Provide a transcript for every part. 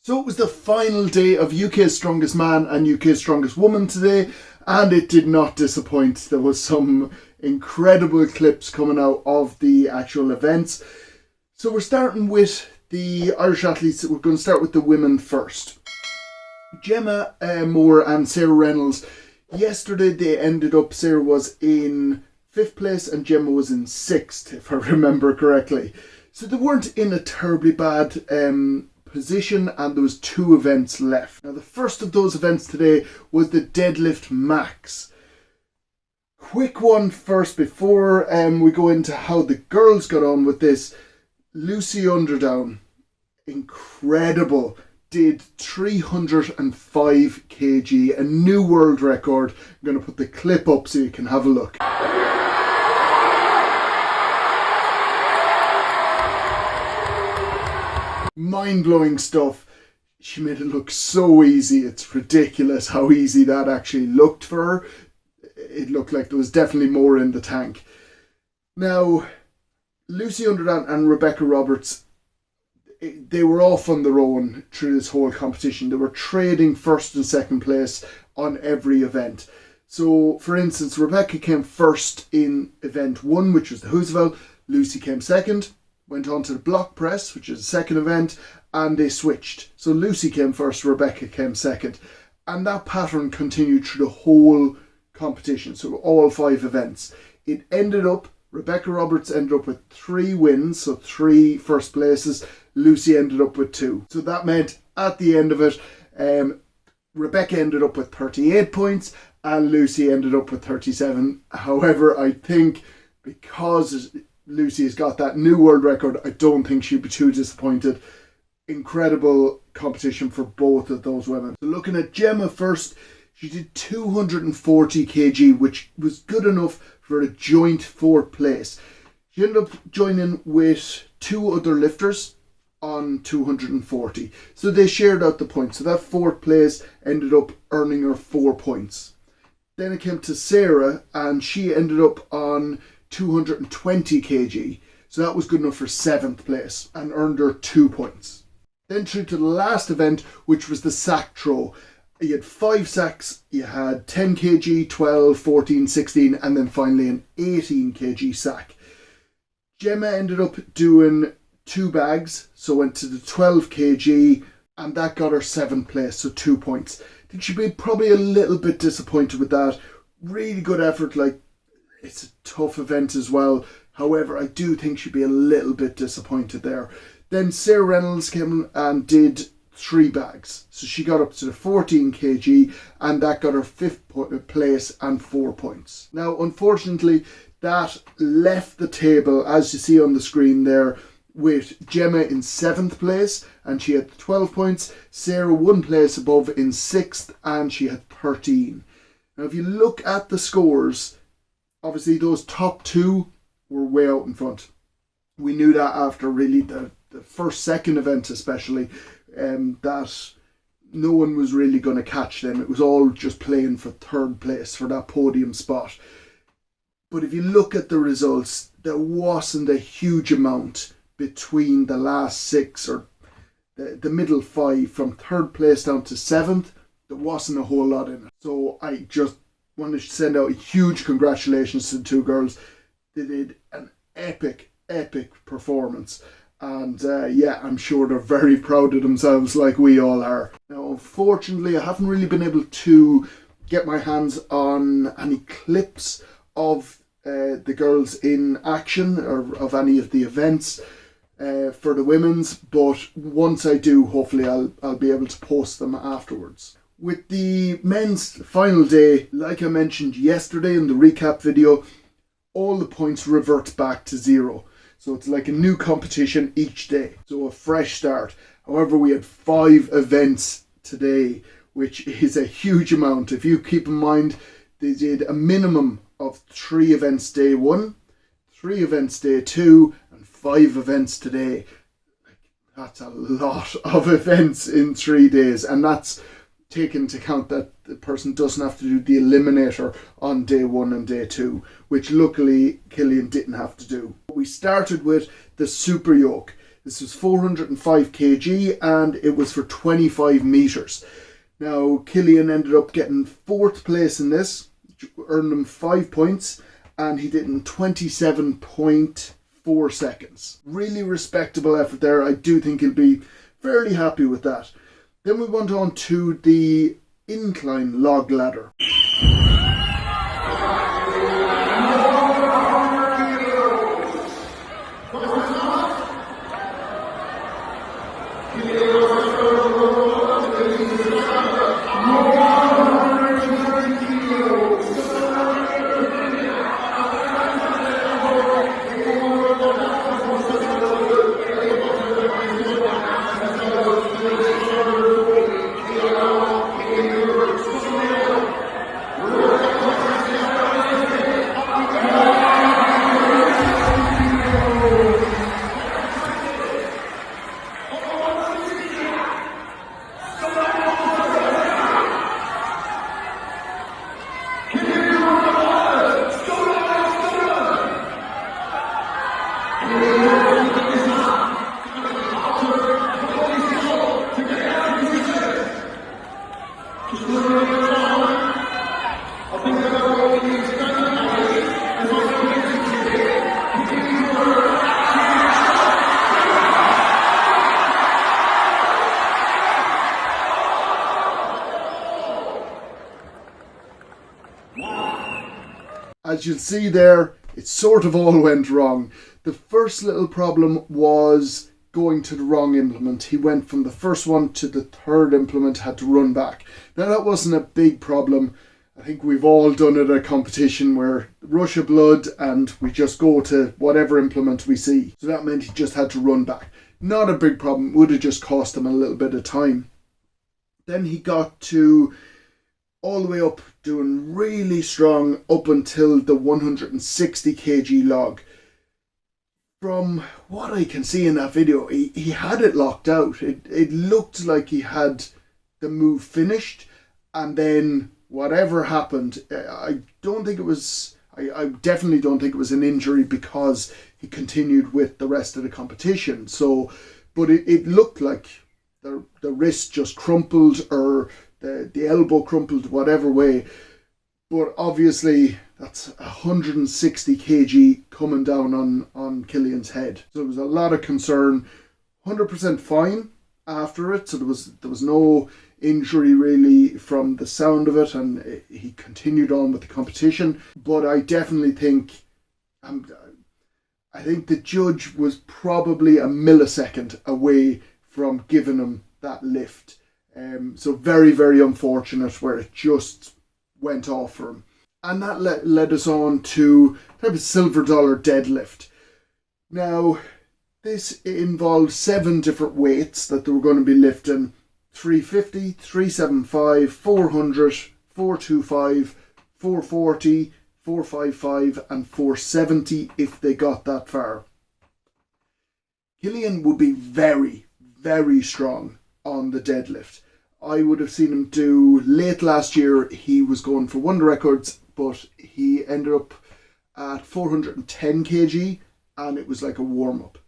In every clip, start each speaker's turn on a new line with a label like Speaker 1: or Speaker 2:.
Speaker 1: So it was the final day of UK's Strongest Man and UK's Strongest Woman today, and it did not disappoint. There was some incredible clips coming out of the actual events. So we're starting with the Irish athletes. We're going to start with the women first. Gemma Moore and Sarah Reynolds. Yesterday they ended up, Sarah was in 5th place and Gemma was in 6th, if I remember correctly. So they weren't in a terribly bad position, and there was 2 events left. Now the first of those events today was the Deadlift Max. Quick one first before we go into how the girls got on with this. Lucy Underdown, incredible, did 305 kg, a new world record. I'm going to put the clip up so you can have a look. Mind-blowing stuff. She made it look so easy. It's ridiculous how easy that actually looked for her. It looked like there was definitely more in the tank. Now, Lucy Underdown and Rebecca Roberts, they were off on their own through this whole competition. They were trading 1st and 2nd place on every event. So, for instance, Rebecca came 1st in event 1, which was the Hoosevel. Lucy came 2nd. Went on to the block press, which is the 2nd event, and they switched. So Lucy came 1st, Rebecca came 2nd. And that pattern continued through the whole competition, so all 5 events. It ended up, Rebecca Roberts ended up with 3 wins, so 3 first places. Lucy ended up with 2. So that meant at the end of it, Rebecca ended up with 38 points and Lucy ended up with 37. However, I think because Lucy has got that new world record, I don't think she'd be too disappointed. Incredible competition for both of those women. So looking at Gemma first, she did 240 kg, which was good enough for a joint 4th place. She ended up joining with 2 other lifters on 240. So they shared out the points. So that 4th place ended up earning her 4 points. Then it came to Sarah, and she ended up on 220 kg, so that was good enough for 7th place and earned her 2 points. Then through to the last event, which was the sack throw. You had 5 sacks, you had 10 kg, 12, 14, 16, and then finally an 18 kg sack. Gemma ended up doing 2 bags, so went to the 12 kg, and that got her 7th place, so 2 points. I think she'd be probably a little bit disappointed with that. Really good effort, like, it's a tough event as well. However, I do think she'd be a little bit disappointed there. Then Sarah Reynolds came and did 3 bags. So she got up to the 14 kg and that got her 5th place and 4 points. Now, unfortunately, that left the table, as you see on the screen there, with Gemma in 7th place and she had 12 points. Sarah 1 place above in 6th and she had 13. Now, if you look at the scores, obviously those top 2 were way out in front. We knew that after really the first, 2nd event especially, that no one was really going to catch them. It was all just playing for 3rd place, for that podium spot. But if you look at the results, there wasn't a huge amount between the last 6 or the middle 5, from 3rd place down to 7th. There wasn't a whole lot in it. So I just want to send out a huge congratulations to the 2 girls. They did an epic performance, and yeah, I'm sure they're very proud of themselves like we all are. Now, unfortunately, I haven't really been able to get my hands on any clips of the girls in action or of any of the events for the women's, but once I do, hopefully I'll be able to post them afterwards. With the men's final day, like I mentioned yesterday in the recap video, all the points revert back to 0. So it's like a new competition each day. So a fresh start. However, we had 5 events today, which is a huge amount. If you keep in mind, they did a minimum of 3 events day 1, 3 events day 2, and 5 events today. That's a lot of events in 3 days, and that's take into account that the person doesn't have to do the eliminator on day 1 and day 2, which luckily Killian didn't have to do. We started with the super yoke. This was 405 kg and it was for 25 meters. Now, Killian ended up getting 4th place in this, earned him 5 points, and he did it in 27.4 seconds. Really respectable effort there. I do think he'll be fairly happy with that. Then we went on to the incline log ladder. As you'll see there, it sort of all went wrong. The first little problem was going to the wrong implement. He went from the first one to the 3rd implement, had to run back. Now that wasn't a big problem. I think we've all done it at a competition where rush of blood and we just go to whatever implement we see. So that meant he just had to run back. Not a big problem, would have just cost him a little bit of time. Then he got to all the way up, doing really strong up until the 160 kg log. From what I can see in that video, he had it locked out. It looked like he had the move finished, and then whatever happened, I definitely don't think it was an injury, because he continued with the rest of the competition. So, but it looked like the wrist just crumpled, or the elbow crumpled, whatever way. But obviously that's 160 kg coming down on Killian's head. So there was a lot of concern. 100% fine after it, so there was no injury really from the sound of it, and he continued on with the competition. But I definitely think I think the judge was probably a millisecond away from giving him that lift. So very, very unfortunate where it just went off for him. And that led us on to type of silver dollar deadlift. Now, this involved 7 different weights that they were going to be lifting: 350, 375, 400, 425, 440, 455 and 470 if they got that far. Killian would be very, very strong on the deadlift. I would have seen him do, late last year, he was going for Wonder Records, but he ended up at 410 kg and it was like a warm-up.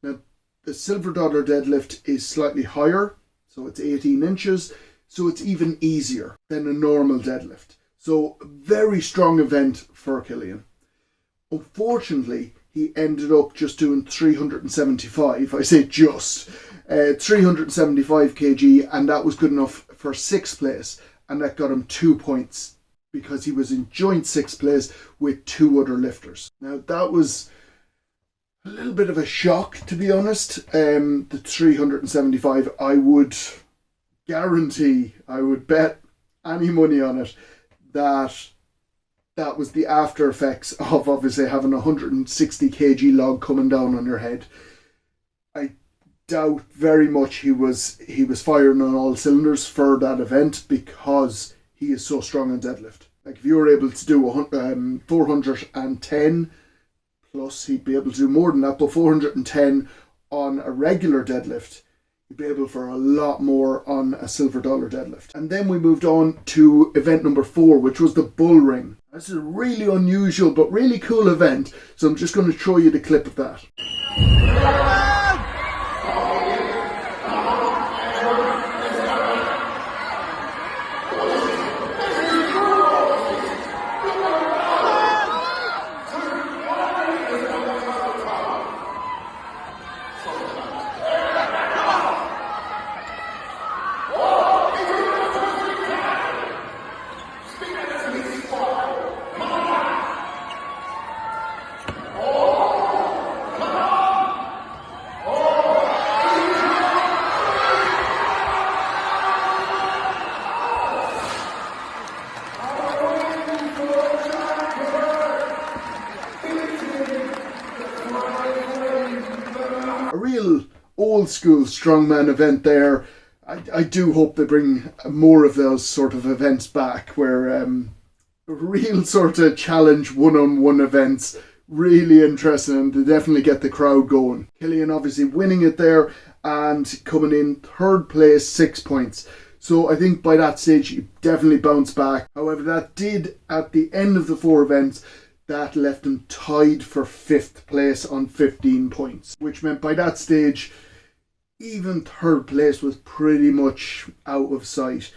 Speaker 1: Now, the silver dollar deadlift is slightly higher, so it's 18 inches, so it's even easier than a normal deadlift. So, very strong event for Killian. Unfortunately, he ended up just doing 375, I say just, 375 kg, and that was good enough for 6th place, and that got him 2 points because he was in joint 6th place with 2 other lifters. Now that was a little bit of a shock, to be honest. The 375, I would guarantee, I would bet any money on it, that was the after effects of obviously having a 160 kg log coming down on your head. I doubt very much he was firing on all cylinders for that event because he is so strong on deadlift. Like if you were able to do 410 plus, he'd be able to do more than that, but 410 on a regular deadlift, you'd be able for a lot more on a silver dollar deadlift. And then we moved on to event number 4, which was the bull ring. This is a really unusual but really cool event, so I'm just going to show you the clip of that. A real old school strongman event there. I do hope they bring more of those sort of events back where real sort of challenge one-on-one events. Really interesting, and they definitely get the crowd going. Killian obviously winning it there and coming in third place, 6 points. So I think by that stage he definitely bounced back. However, that did, at the end of the 4 events, that left him tied for 5th place on 15 points. Which meant by that stage, even third place was pretty much out of sight.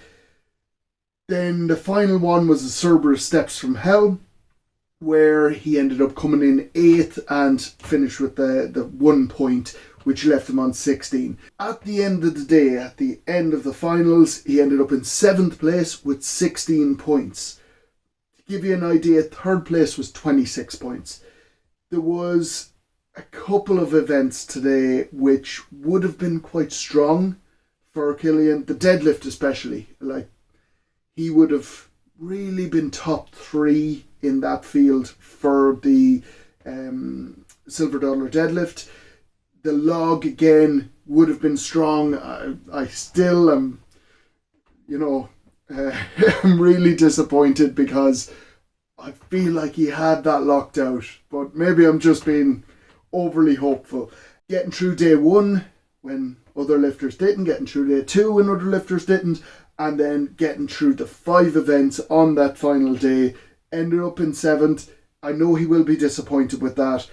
Speaker 1: Then the final one was the Cerberus Steps from Hell, where he ended up coming in 8th and finished with the 1 point, which left him on 16. At the end of the day, at the end of the finals, he ended up in 7th place with 16 points. To give you an idea, third place was 26 points. There was a couple of events today which would have been quite strong for Killian. The deadlift especially. Like, he would have really been top 3 in that field for the silver dollar deadlift. The log again would have been strong. I still am, I'm really disappointed because I feel like he had that locked out. But maybe I'm just being overly hopeful. Getting through day 1 when other lifters didn't, getting through day 2 when other lifters didn't, and then getting through the 5 events on that final day. Ended up in 7th. I know he will be disappointed with that.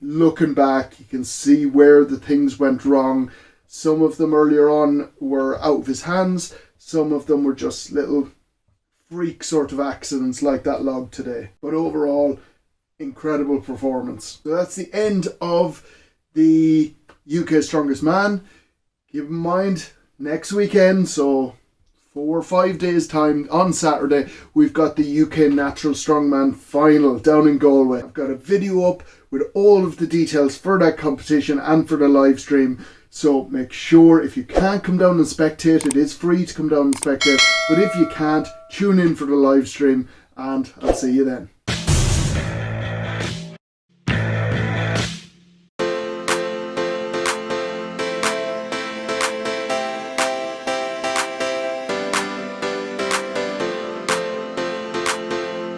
Speaker 1: Looking back, you can see where the things went wrong. Some of them earlier on were out of his hands. Some of them were just little freak sort of accidents like that log today. But overall, incredible performance. So that's the end of the UK Strongest Man. Keep in mind, next weekend, so 4 or 5 days time, on Saturday, we've got the UK Natural Strongman final down in Galway. I've got a video up with all of the details for that competition and for the live stream. So make sure, if you can't come down and spectate, it is free to come down and spectate. But if you can't, tune in for the live stream and I'll see you then.